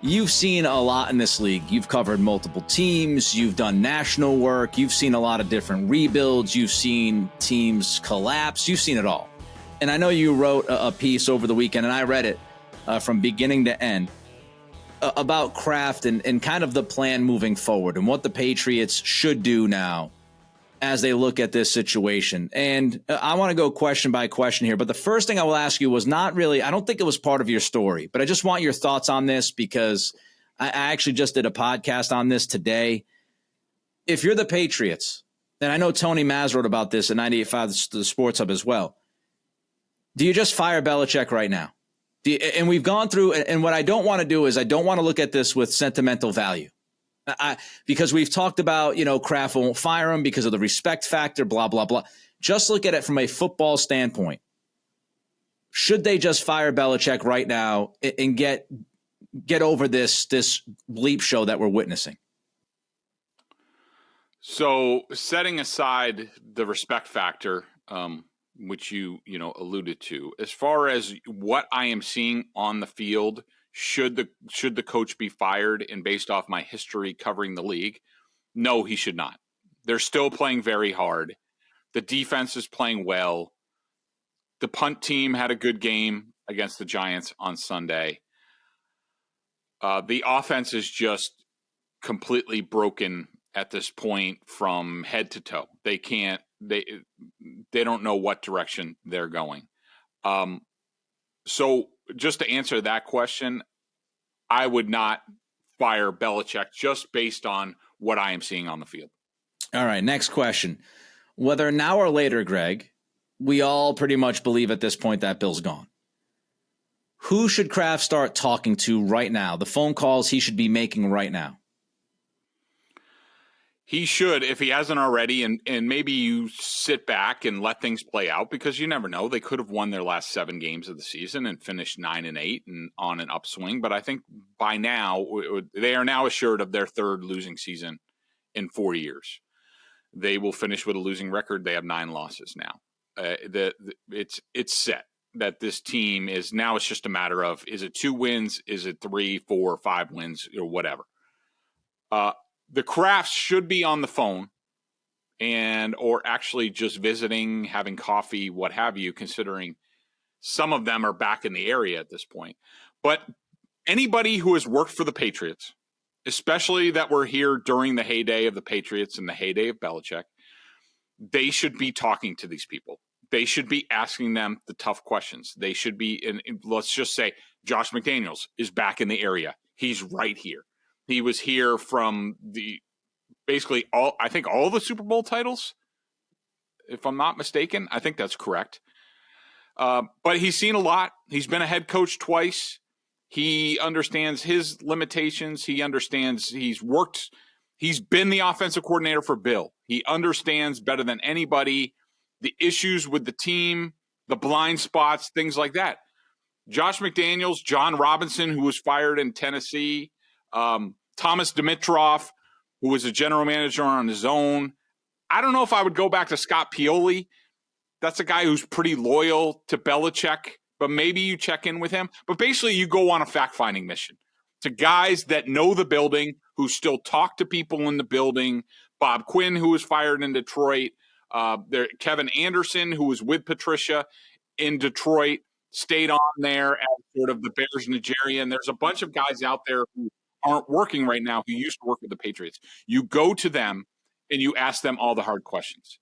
You've seen a lot in this league. You've covered multiple teams. You've done national work. You've seen a lot of different rebuilds. You've seen teams collapse. You've seen it all. And I know you wrote a piece over the weekend, and I read it from beginning to end about Kraft and kind of the plan moving forward and what the Patriots should do now as they look at this situation. And I want to go question by question here, but the first thing I will ask you was not really, I don't think it was part of your story, but I just want your thoughts on this because I actually just did a podcast on this today. If you're the Patriots, and I know Tony Maz wrote about this at 98.5 the Sports Hub as well, do you just fire Belichick right now? And we've gone through, and what I don't want to do is I don't want to look at this with sentimental value. Because we've talked about, Kraft won't fire him because of the respect factor, blah, blah, blah. Just look at it from a football standpoint. Should they just fire Belichick right now and get over this bleep show that we're witnessing? So setting aside the respect factor, which you alluded to, as far as what I am seeing on the field, should the coach be fired? And based off my history covering the league, no, he should not. They're still playing very hard. The defense is playing well. The punt team had a good game against the Giants on Sunday. The offense is just completely broken at this point from head to toe. They don't know what direction they're going. So just to answer that question, I would not fire Belichick just based on what I am seeing on the field. All right, next question. Whether now or later, Greg, we all pretty much believe at this point that Bill's gone. Who should Kraft start talking to right now? The phone calls he should be making right now. He should, if he hasn't already, and maybe you sit back and let things play out because you never know. They could have won their last 7 games of the season and finished 9-8 and on an upswing. But I think by now, they are now assured of their 3rd losing season in 4 years. They will finish with a losing record. They have 9 losses now. It's set that this team is now. It's just a matter of, is it 2 wins? Is it 3, 4, 5 wins or whatever? The Krafts should be on the phone or actually just visiting, having coffee, what have you, considering some of them are back in the area at this point. But anybody who has worked for the Patriots, especially that were here during the heyday of the Patriots and the heyday of Belichick, they should be talking to these people. They should be asking them the tough questions. They should be, and let's just say Josh McDaniels is back in the area. He's right here. He was here from basically all the Super Bowl titles, if I'm not mistaken. I think that's correct. But he's seen a lot. He's been a head coach twice. He understands his limitations. He understands he's been the offensive coordinator for Bill. He understands better than anybody the issues with the team, the blind spots, things like that. Josh McDaniels, John Robinson, who was fired in Tennessee, Thomas Dimitroff, who was a general manager on his own. I don't know if I would go back to Scott Pioli. That's a guy who's pretty loyal to Belichick, but maybe you check in with him. But basically, you go on a fact-finding mission to guys that know the building, who still talk to people in the building. Bob Quinn, who was fired in Detroit. Kevin Anderson, who was with Patricia in Detroit, stayed on there as sort of the Bears Nigerian. There's a bunch of guys out there who aren't working right now who used to work with the Patriots. You go to them and you ask them all the hard questions.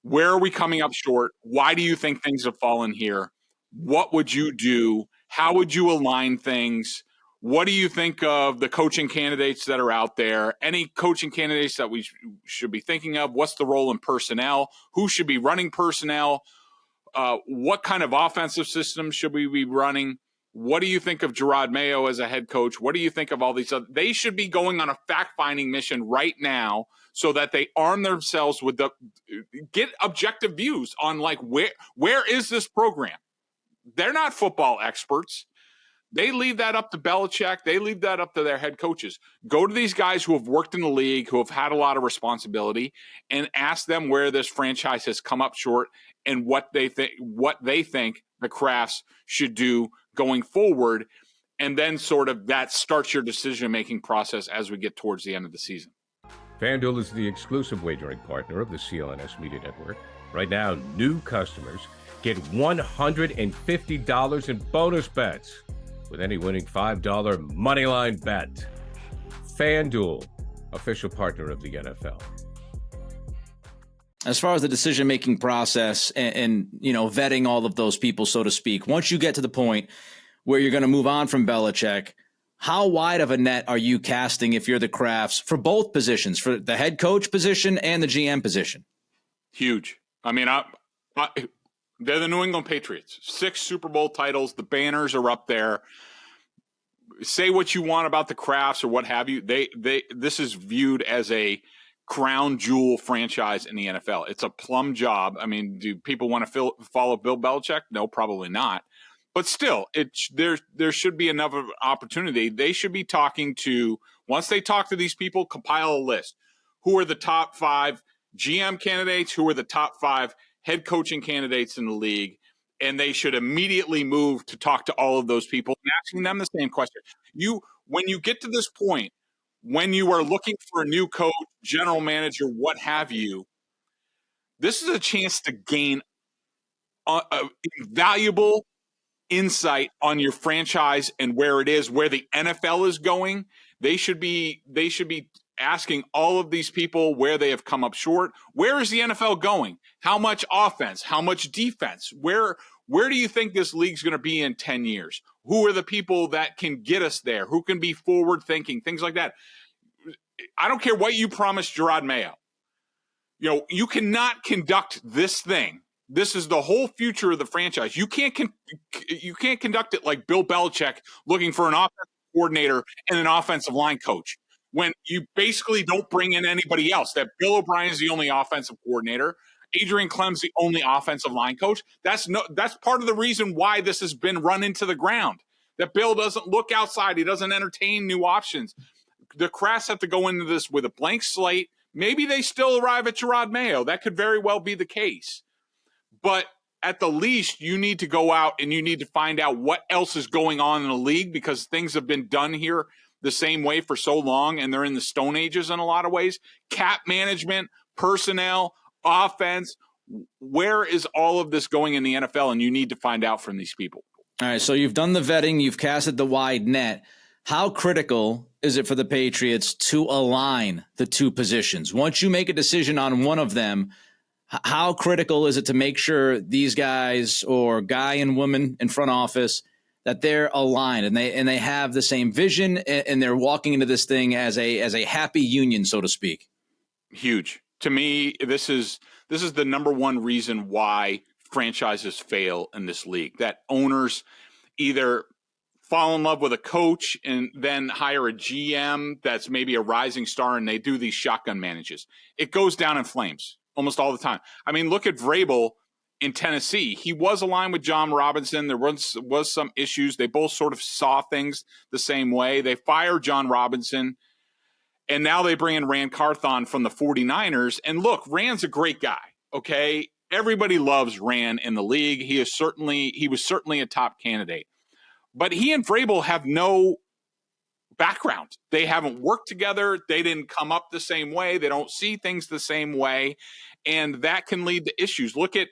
Where are we coming up short? Why do you think things have fallen here? What would you do? How would you align things? What do you think of the coaching candidates that are out there? Any coaching candidates that we should be thinking of? What's the role in personnel? Who should be running personnel? What kind of offensive system should we be running? What do you think of Gerard Mayo as a head coach? What do you think of all these other? They should be going on a fact-finding mission right now so that they arm themselves with get objective views on like where is this program? They're not football experts. They leave that up to Belichick. They leave that up to their head coaches. Go to these guys who have worked in the league, who have had a lot of responsibility, and ask them where this franchise has come up short and what they think the Krafts should do going forward. And then sort of that starts your decision-making process as we get towards the end of the season. FanDuel is the exclusive wagering partner of the CLNS Media Network. Right now, new customers get $150 in bonus bets with any winning $5 moneyline bet. FanDuel, official partner of the NFL. As far as the decision-making process and vetting all of those people, so to speak, once you get to the point where you're going to move on from Belichick, how wide of a net are you casting if you're the Krafts for both positions, for the head coach position and the GM position? Huge. I mean, they're the New England Patriots. 6 Super Bowl titles. The banners are up there. Say what you want about the Krafts or what have you. This is viewed as a crown jewel franchise in the NFL. It's a plum job. I mean, do people want to follow Bill Belichick? No, probably not. But still, there should be enough of an opportunity. They should be talking to, once they talk to these people, compile a list. Who are the top 5 GM candidates? Who are the top 5 head coaching candidates in the league? And they should immediately move to talk to all of those people and asking them the same question. When you get to this point, when you are looking for a new coach, general manager, what have you, this is a chance to gain valuable insight on your franchise and where it is, where the NFL is going. They should be asking all of these people where they have come up short. Where is the NFL going? How much offense? How much defense? Where do you think this league's going to be in 10 years? Who are the people that can get us there? Who can be forward thinking? Things like that. I don't care what you promised Gerard Mayo. You cannot conduct this thing. This is the whole future of the franchise. You can't conduct it like Bill Belichick looking for an offensive coordinator and an offensive line coach when you basically don't bring in anybody else. That Bill O'Brien is the only offensive coordinator. Adrian Clem's the only offensive line coach. That's part of the reason why this has been run into the ground. That Bill doesn't look outside. He doesn't entertain new options. The Krafts have to go into this with a blank slate. Maybe they still arrive at Gerard Mayo. That could very well be the case. But at the least, you need to go out and you need to find out what else is going on in the league, because things have been done here the same way for so long, and they're in the Stone Ages in a lot of ways. Cap management, personnel, offense. Where is all of this going in the NFL? And you need to find out from these people. All right, so you've done the vetting. You've casted the wide net. How critical is it for the Patriots to align the two positions? Once you make a decision on one of them, how critical is it to make sure these guys or guy and woman in front office that they're aligned and they have the same vision and they're walking into this thing as a happy union, so to speak? Huge. To me, this is the number one reason why franchises fail in this league. That owners either fall in love with a coach and then hire a GM that's maybe a rising star and they do these shotgun manages. It goes down in flames almost all the time. I mean, look at Vrabel in Tennessee. He was aligned with John Robinson. There was some issues. They both sort of saw things the same way. They fired John Robinson, and now they bring in Rand Carthon from the 49ers. And look, Rand's a great guy, okay? Everybody loves Rand in the league. He was certainly a top candidate. But he and Vrabel have no background. They haven't worked together. They didn't come up the same way. They don't see things the same way. And that can lead to issues. Look at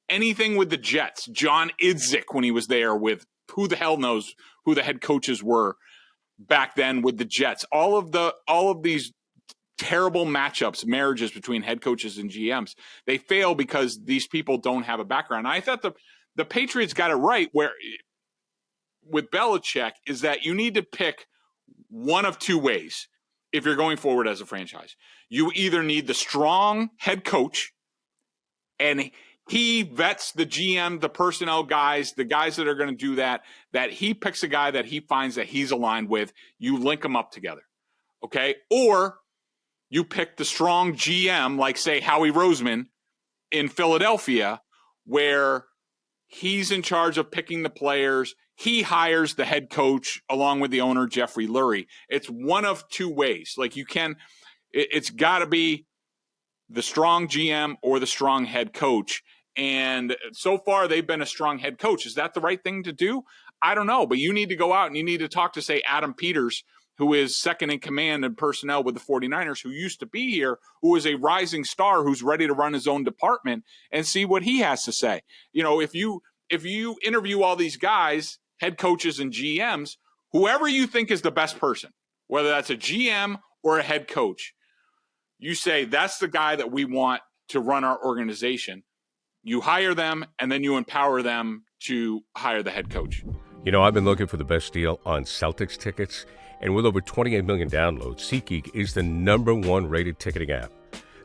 anything with the Jets. John Idzik, when he was there, with who the hell knows who the head coaches were back then with the Jets. All of these terrible matchups, marriages between head coaches and GMs, they fail because these people don't have a background. I thought the Patriots got it right where with Belichick is that you need to pick one of two ways if you're going forward as a franchise. You either need the strong head coach, and he vets the GM, the personnel guys, the guys that are going to do that he picks a guy that he finds that he's aligned with. You link them up together, okay? Or you pick the strong GM, like, say, Howie Roseman in Philadelphia, where he's in charge of picking the players. He hires the head coach along with the owner, Jeffrey Lurie. It's one of two ways. Like, it's got to be the strong GM or the strong head coach. And so far, they've been a strong head coach. Is that the right thing to do? I don't know, but you need to go out and you need to talk to, say, Adam Peters, who is second in command in personnel with the 49ers, who used to be here, who is a rising star, who's ready to run his own department, and see what he has to say. If you interview all these guys, head coaches and GMs, whoever you think is the best person, whether that's a GM or a head coach, you say, that's the guy that we want to run our organization. You hire them, and then you empower them to hire the head coach. I've been looking for the best deal on Celtics tickets, and with over 28 million downloads, SeatGeek is the #1 rated ticketing app.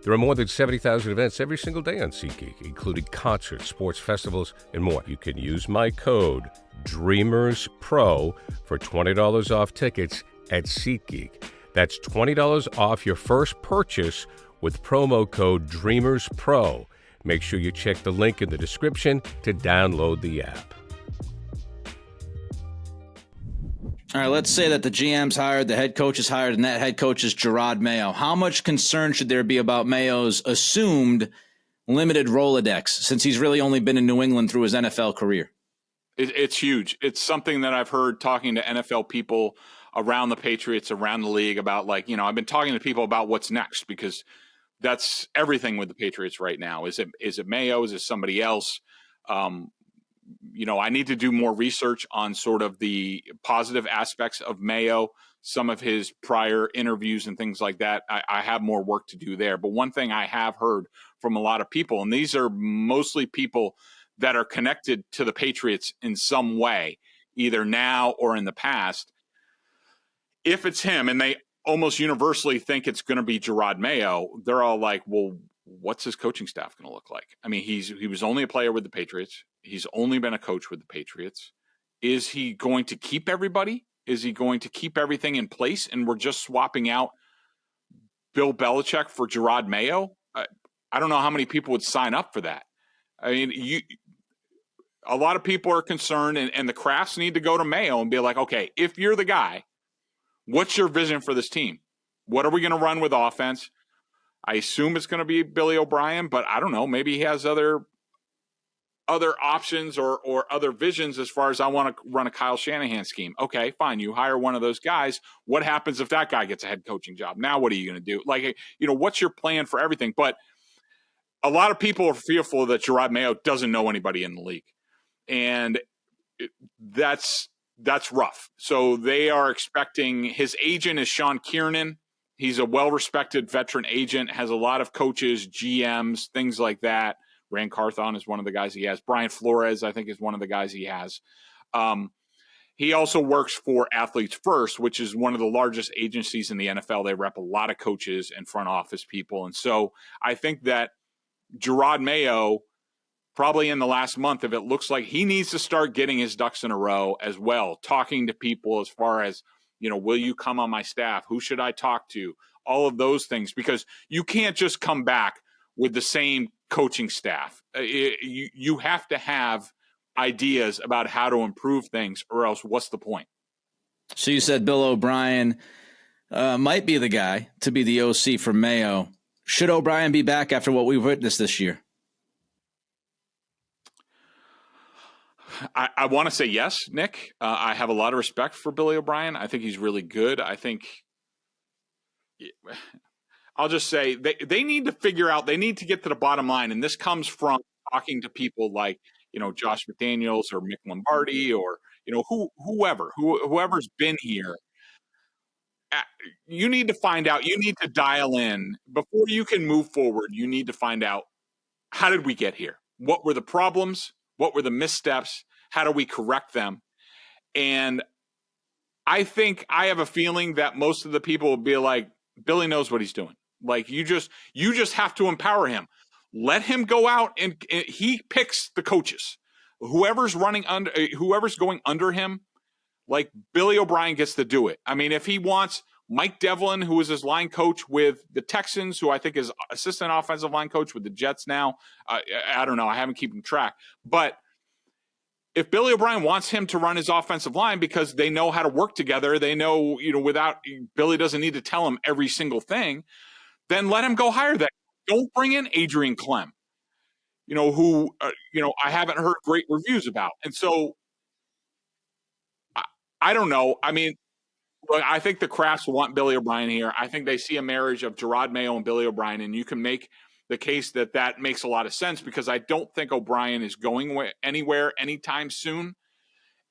There are more than 70,000 events every single day on SeatGeek, including concerts, sports festivals, and more. You can use my code DREAMERSPRO for $20 off tickets at SeatGeek. That's $20 off your first purchase with promo code DREAMERSPRO. Make sure you check the link in the description to download the app. All right, let's say that the GM's hired, the head coach is hired, and that head coach is Jerod Mayo. How much concern should there be about Mayo's assumed limited Rolodex, since he's really only been in New England through his NFL career? It's huge. It's something that I've heard talking to NFL people around the Patriots, around the league about, I've been talking to people about what's next, because that's everything with the Patriots right now. Is it Mayo? Is it somebody else? I need to do more research on sort of the positive aspects of Mayo, some of his prior interviews and things like that. I have more work to do there. But one thing I have heard from a lot of people, and these are mostly people that are connected to the Patriots in some way, either now or in the past, if it's him, and they almost universally think it's going to be Jerod Mayo, they're all like, well, what's his coaching staff going to look like? I mean, he was only a player with the Patriots. He's only been a coach with the Patriots. Is he going to keep everybody? Is he going to keep everything in place, and we're just swapping out Bill Belichick for Jerod Mayo? I don't know how many people would sign up for that. I mean, a lot of people are concerned, and the Krafts need to go to Mayo and be like, okay, if you're the guy, what's your vision for this team? What are we going to run with offense? I assume it's going to be Billy O'Brien, but I don't know. Maybe he has other options or other visions as far as, I want to run a Kyle Shanahan scheme. Okay, fine. You hire one of those guys. What happens if that guy gets a head coaching job? Now what are you going to do? What's your plan for everything? But a lot of people are fearful that Jerod Mayo doesn't know anybody in the league. And that's rough. So they are expecting, his agent is Sean Kiernan. He's a well-respected veteran agent, has a lot of coaches, GMs, things like that. Rand Carthon is one of the guys he has. Brian Flores, I think, is one of the guys he has. He also works for Athletes First, which is one of the largest agencies in the NFL. They rep a lot of coaches and front office people. And so I think that Jerod Mayo, probably in the last month, if it looks like, he needs to start getting his ducks in a row as well, talking to people as far as, will you come on my staff? Who should I talk to? All of those things, because you can't just come back with the same coaching staff. You have to have ideas about how to improve things, or else what's the point? So you said Bill O'Brien might be the guy to be the OC for Mayo. Should O'Brien be back after what we've witnessed this year? I want to say yes, Nick. I have a lot of respect for Billy O'Brien. I think he's really good. I think I'll just say they need to figure out, they need to get to the bottom line. And this comes from talking to people like, Josh McDaniels or Mick Lombardi or, whoever's been here. You need to find out, you need to dial in before you can move forward. You need to find out, how did we get here? What were the problems? What were the missteps? How do we correct them? And I have a feeling that most of the people will be like, Billy knows what he's doing. Like, you just have to empower him. Let him go out and he picks the coaches. Whoever's going under him, like, Billy O'Brien gets to do it. I mean, if he wants Mike Devlin, who is his line coach with the Texans, who I think is assistant offensive line coach with the Jets now, I don't know. I haven't keeping track. But if Billy O'Brien wants him to run his offensive line because they know how to work together, they know, without Billy doesn't need to tell him every single thing, then let him go hire that. Don't bring in Adrian Clem, who, I haven't heard great reviews about. And so I don't know. I mean, look, I think the Krafts want Billy O'Brien here. I think they see a marriage of Gerard Mayo and Billy O'Brien, and you can make the case that makes a lot of sense because I don't think O'Brien is going anywhere anytime soon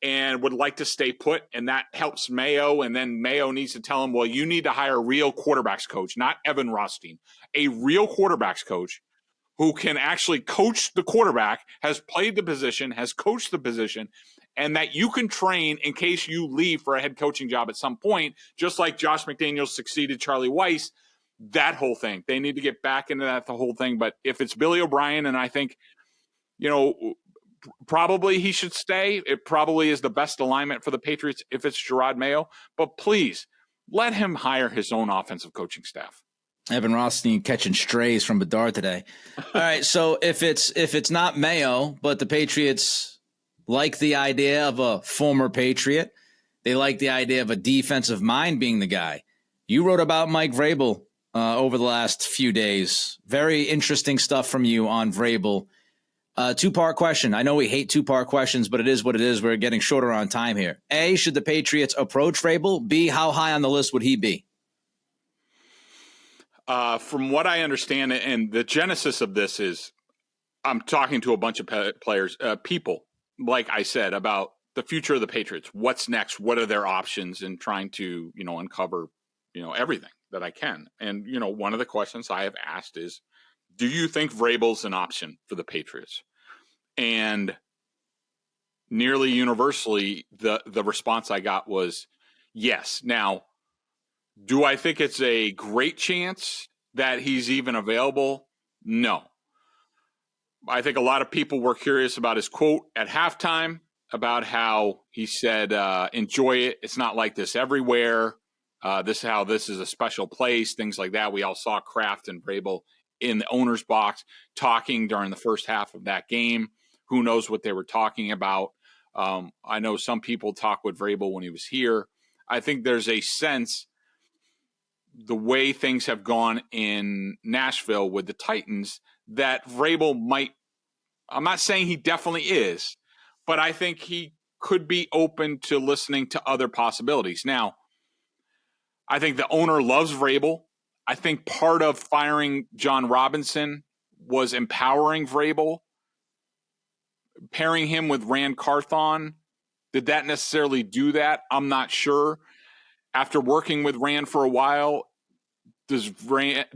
and would like to stay put, and that helps Mayo, and then Mayo needs to tell him, well, you need to hire a real quarterbacks coach, not Evan Rothstein, a real quarterbacks coach who can actually coach the quarterback, has played the position, has coached the position, and that you can train in case you leave for a head coaching job at some point, just like Josh McDaniels succeeded Charlie Weiss, that whole thing. They need to get back into the whole thing. But if it's Billy O'Brien, and I think, probably he should stay. It probably is the best alignment for the Patriots if it's Gerard Mayo. But please, let him hire his own offensive coaching staff. Evan Rothstein catching strays from Bedard today. All right, so if it's not Mayo, but the Patriots like the idea of a former Patriot, they like the idea of a defensive mind being the guy. You wrote about Mike Vrabel over the last few days. Very interesting stuff from you on Vrabel. Two-part question. I know we hate two-part questions, but it is what it is. We're getting shorter on time here. A, should the Patriots approach Vrabel? B, how high on the list would he be? From what I understand, and the genesis of this is I'm talking to a bunch of players, people, like I said, about the future of the Patriots. What's next? What are their options? And trying to, uncover, everything that I can. And, one of the questions I have asked is, do you think Vrabel's an option for the Patriots? And nearly universally, the response I got was yes. Now, do I think it's a great chance that he's even available? No. I think a lot of people were curious about his quote at halftime about how he said, enjoy it. It's not like this everywhere. This is a special place, things like that. We all saw Kraft and Vrabel in the owner's box talking during the first half of that game. Who knows what they were talking about? I know some people talk with Vrabel when he was here. I think there's a sense the way things have gone in Nashville with the Titans that Vrabel might, I'm not saying he definitely is, but I think he could be open to listening to other possibilities. Now, I think the owner loves Vrabel. I think part of firing John Robinson was empowering Vrabel, pairing him with Rand Carthon. Did that necessarily do that? I'm not sure. After working with Rand for a while, does Vrabel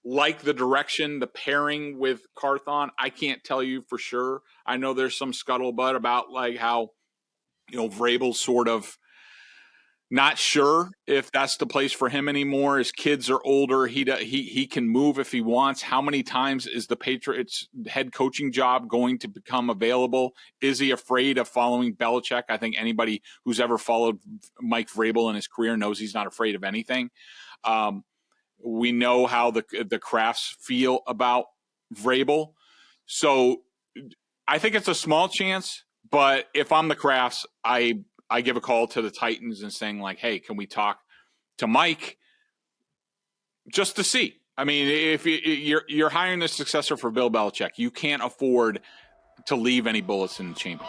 like the direction, the pairing with Carthon? I can't tell you for sure. I know there's some scuttlebutt about like how, Vrabel's sort of not sure if that's the place for him anymore. His kids are older. He can move if he wants. How many times is the Patriots head coaching job going to become available? Is he afraid of following Belichick? I think anybody who's ever followed Mike Vrabel in his career knows he's not afraid of anything. We know how the Krafts feel about Vrabel. So I think it's a small chance, but if I'm the Krafts, I give a call to the Titans and saying like, hey, can we talk to Mike just to see? I mean, if you're hiring the successor for Bill Belichick, you can't afford to leave any bullets in the chamber.